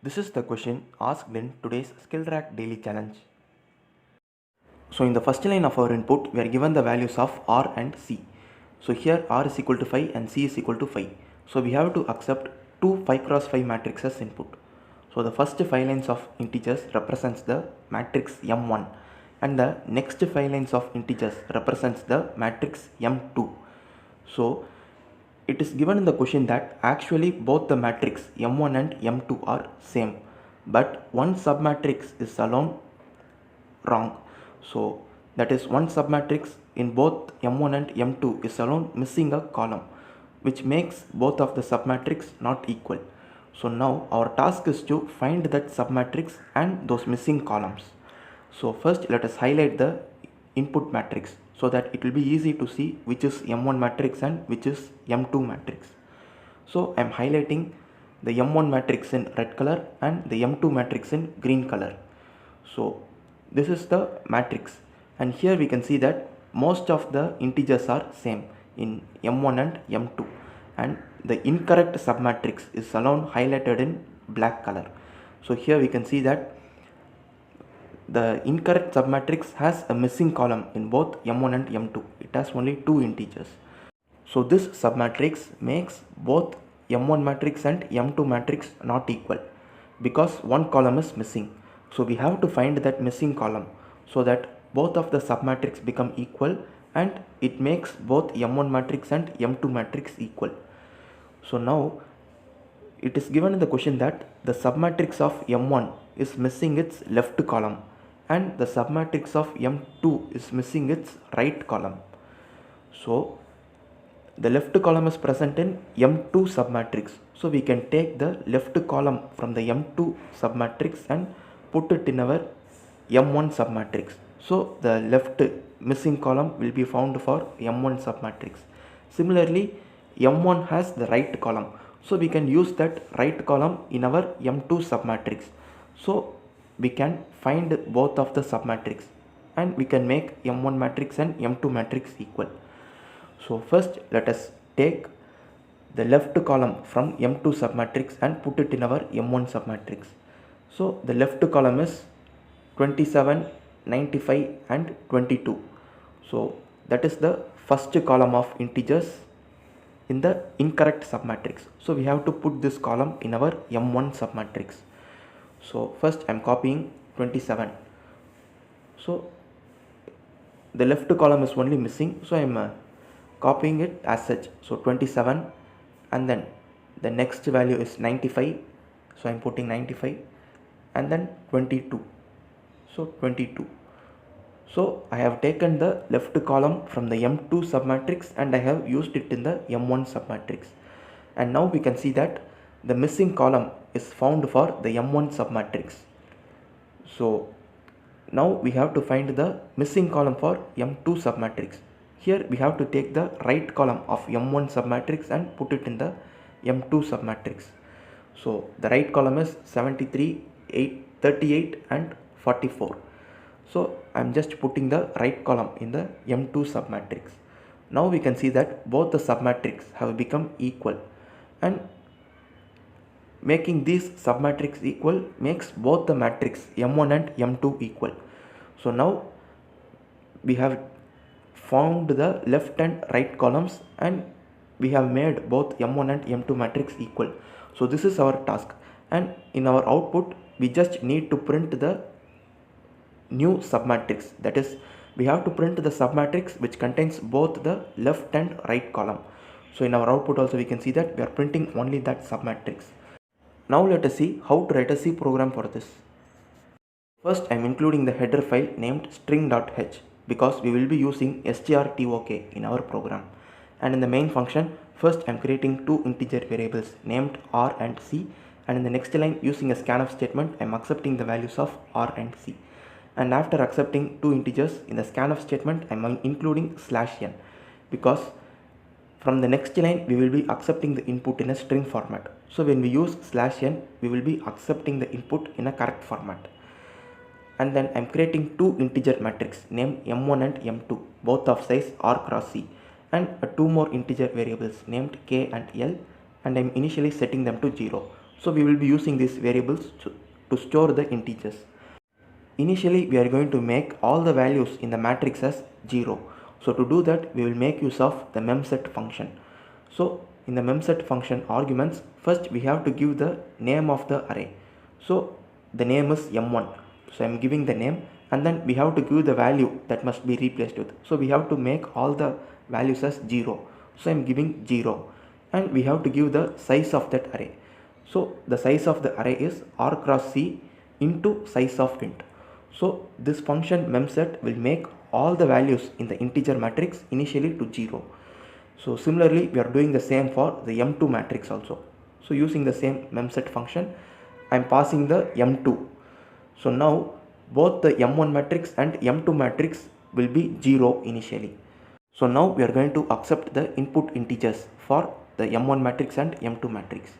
This is the question asked in today's SkillTrack Daily Challenge. So in the first line of our input, we are given the values of R and C. So here R is equal to 5 and C is equal to 5. So we have to accept two 5 cross 5 matrices input. So the first 5 lines of integers represents the matrix M1 and the next 5 lines of integers represents the matrix M2. So it is given in the question that actually both the matrix M1 and M2 are same, but one submatrix is alone wrong. So that is one submatrix in both M1 and M2 is alone missing a column, which makes both of the submatrix not equal. So now our task is to find that submatrix and those missing columns. So first let us highlight the input matrix so that it will be easy to see which is M1 matrix and which is M2 matrix. So I am highlighting the M1 matrix in red color and the M2 matrix in green color. So this is the matrix, and here we can see that most of the integers are same in M1 and M2, and the incorrect submatrix is alone highlighted in black color. So here we can see that the incorrect submatrix has a missing column in both M1 and M2. It has only two integers. So this submatrix makes both M1 matrix and M2 matrix not equal because one column is missing. So we have to find that missing column so that both of the submatrix become equal and it makes both M1 matrix and M2 matrix equal. So now it is given in the question that the submatrix of M1 is missing its left column and the submatrix of M2 is missing its right column. So the left column is present in M2 submatrix. So we can take the left column from the M2 submatrix and put it in our M1 submatrix. So the left missing column will be found for M1 submatrix. Similarly, M1 has the right column. So we can use that right column in our M2 submatrix. So we can find both of the submatrix and we can make M1 matrix and M2 matrix equal. So first let us take the left column from M2 submatrix and put it in our M1 submatrix. So the left column is 27, 95 and 22. So that is the first column of integers in the incorrect submatrix. So we have to put this column in our M1 submatrix. So first I am copying 27. So the left column is only missing, so I am copying it as such. So 27 and then the next value is 95, so I am putting 95 and then 22, so 22. So I have taken the left column from the M2 submatrix and I have used it in the M1 submatrix, and now we can see that the missing column is found for the M1 submatrix. So now we have to find the missing column for M2 submatrix. Here we have to take the right column of M1 submatrix and put it in the M2 submatrix. So the right column is 73, 38 and 44. So I am just putting the right column in the M2 submatrix. Now we can see that both the submatrix have become equal, and making these submatrix equal makes both the matrix M1 and M2 equal. So now we have found the left and right columns and we have made both M1 and M2 matrix equal. So this is our task, and in our output we just need to print the new submatrix. That is, we have to print the submatrix which contains both the left and right column. So in our output also we can see that we are printing only that submatrix. Now let us see how to write a C program for this. First I am including the header file named string.h because we will be using strtok in our program. And in the main function, first I am creating two integer variables named r and c, and in the next line using a scanf statement I am accepting the values of r and c. And after accepting two integers in the scanf statement I am including /n because from the next line we will be accepting the input in a string format. So when we use /n we will be accepting the input in a correct format. And then I am creating two integer matrix named M1 and M2, both of size r cross c, and two more integer variables named k and l, and I am initially setting them to 0. So we will be using these variables to store the integers. Initially we are going to make all the values in the matrix as 0. So to do that we will make use of the memset function. So in the memset function arguments, first we have to give the name of the array. So the name is m1. So I am giving the name, and then we have to give the value that must be replaced with. So we have to make all the values as 0. So I am giving 0, and we have to give the size of that array. So the size of the array is r cross c into size of int. So this function memset will make all the values in the integer matrix initially to 0. So similarly we are doing the same for the m2 matrix also. So using the same memset function, I am passing the m2. So now both the m1 matrix and m2 matrix will be 0 initially. So now we are going to accept the input integers for the m1 matrix and m2 matrix.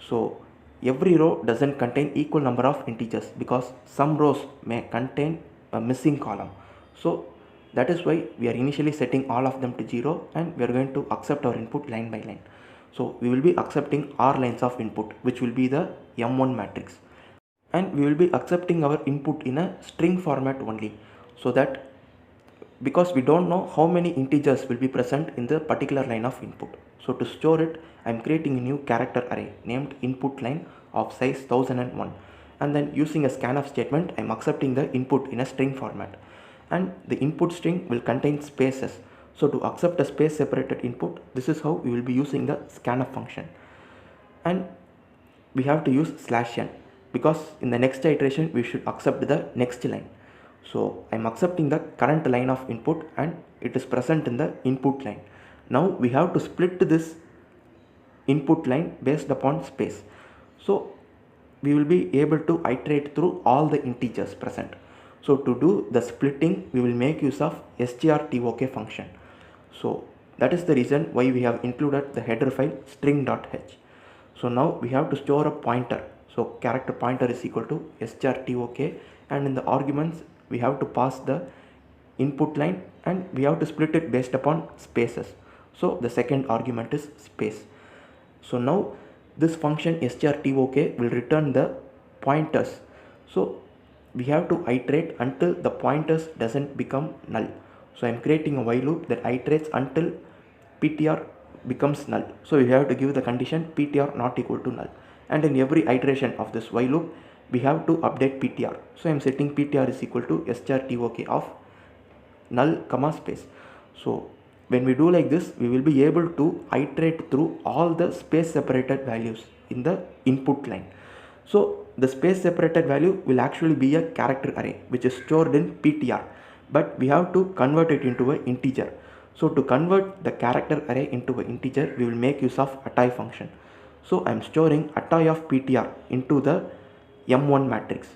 So every row doesn't contain equal number of integers because some rows may contain a missing column. So that is why we are initially setting all of them to 0, and we are going to accept our input line by line. So we will be accepting r lines of input, which will be the m1 matrix, and we will be accepting our input in a string format only, so that because we don't know how many integers will be present in the particular line of input. So to store it, I am creating a new character array named input line of size 1001, and then using a scanf statement I am accepting the input in a string format, and the input string will contain spaces. So to accept a space separated input, this is how we will be using the scanf function, and we have to use /n because in the next iteration we should accept the next line. So I am accepting the current line of input, and it is present in the input line. Now we have to split this input line based upon space. So we will be able to iterate through all the integers present. So to do the splitting, we will make use of strtok function. So that is the reason why we have included the header file string.h. So now we have to store a pointer. So character pointer is equal to strtok, and in the arguments we have to pass the input line, and we have to split it based upon spaces. So the second argument is space. So now this function strtok will return the pointers. So we have to iterate until the pointers doesn't become null. So I am creating a while loop that iterates until ptr becomes null. So we have to give the condition ptr not equal to null, and in every iteration of this while loop we have to update ptr. So I am setting ptr is equal to strtok of null comma space. So when we do like this, we will be able to iterate through all the space separated values in the input line. So the space separated value will actually be a character array which is stored in ptr, but we have to convert it into an integer. So to convert the character array into an integer, we will make use of attay function. So I am storing attay of ptr into the m1 matrix.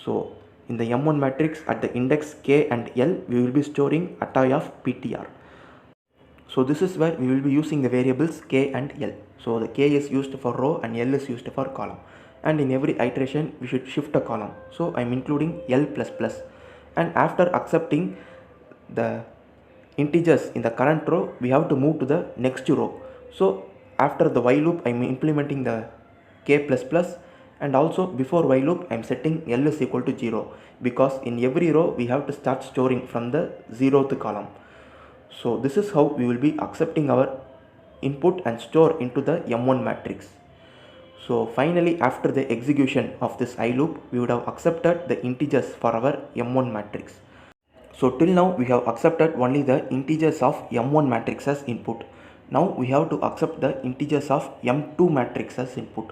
So in the m1 matrix at the index k and l, we will be storing attay of ptr. So this is where we will be using the variables k and l. So the k is used for row and l is used for column, and in every iteration we should shift a column. So I am including l++, and after accepting the integers in the current row, we have to move to the next row. So after the while loop I am implementing the k++, and also before while loop I am setting l is equal to 0, because in every row we have to start storing from the 0th column. So this is how we will be accepting our input and store into the m1 matrix. So finally, after the execution of this I loop, we would have accepted the integers for our m1 matrix. So till now we have accepted only the integers of m1 matrix as input. Now we have to accept the integers of m2 matrix as input.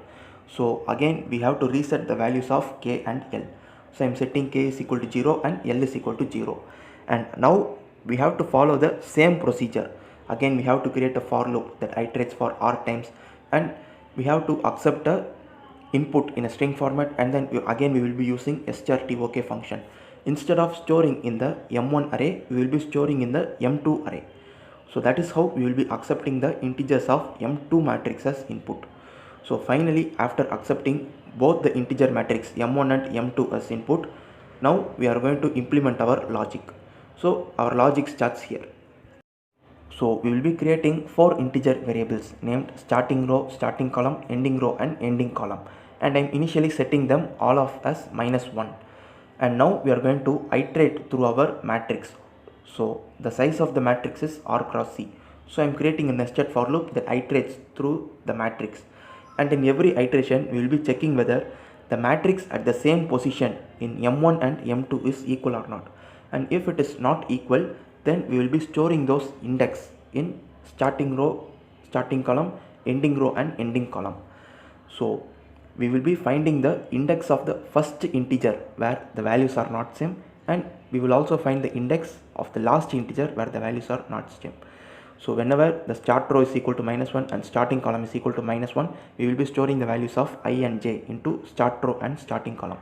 So again we have to reset the values of k and l. So I am setting k is equal to 0 and l is equal to 0. And now we have to follow the same procedure. Again we have to create a for loop that iterates for r times, and we have to accept a input in a string format, and then again we will be using strtok function. Instead of storing in the m1 array, we will be storing in the m2 array. So that is how we will be accepting the integers of m2 matrix as input. So finally, after accepting both the integer matrix m1 and m2 as input, now we are going to implement our logic. So our logic starts here. So we will be creating 4 integer variables named starting row, starting column, ending row and ending column, and I'm initially setting them all of as -1. And now we are going to iterate through our matrix. So the size of the matrix is R cross C. So I'm creating a nested for loop that iterates through the matrix, and in every iteration we will be checking whether the matrix at the same position in M1 and M2 is equal or not, and if it is not equal, then we will be storing those index in starting row, starting column, ending row and ending column. So we will be finding the index of the first integer where the values are not same, and we will also find the index of the last integer where the values are not same. So whenever the start row is equal to -1 and starting column is equal to -1, we will be storing the values of I and j into start row and starting column.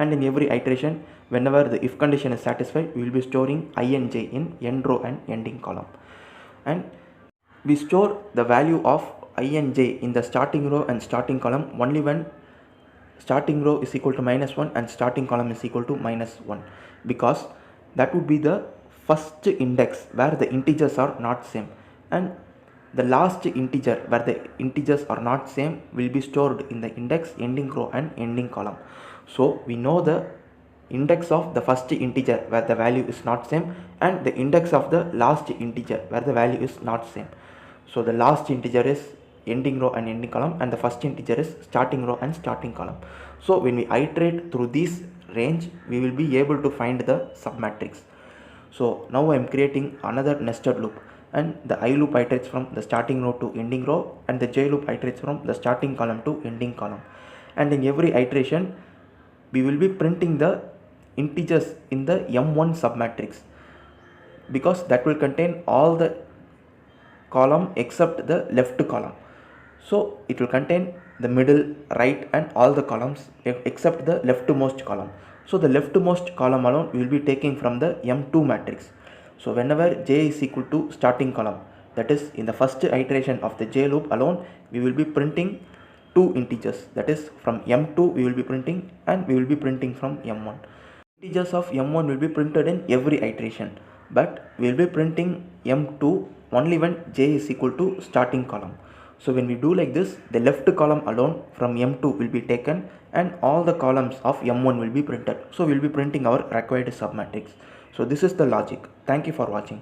And in every iteration, whenever the if condition is satisfied, we will be storing I and j in end row and ending column. And we store the value of I and j in the starting row and starting column only when starting row is equal to -1 and starting column is equal to -1, because that would be the first index where the integers are not same, and the last integer where the integers are not same will be stored in the index, ending row and ending column. So we know the index of the first integer where the value is not same and the index of the last integer where the value is not same. So the last integer is ending row and ending column, and the first integer is starting row and starting column. So when we iterate through this range, we will be able to find the submatrix. So now I am creating another nested loop, and the I loop iterates from the starting row to ending row, and the j loop iterates from the starting column to ending column. And in every iteration, we will be printing the integers in the M1 submatrix, because that will contain all the column except the left column. So it will contain the middle, right and all the columns except the leftmost column. So the leftmost column alone we will be taking from the M2 matrix. So whenever j is equal to starting column, that is in the first iteration of the j loop alone, we will be printing 2 integers, that is from M2 we will be printing, and we will be printing from M1. Integers of M1 will be printed in every iteration, but we will be printing M2 only when j is equal to starting column. So when we do like this, the left column alone from M2 will be taken and all the columns of M1 will be printed. So we will be printing our required submatrix. So this is the logic. Thank you for watching.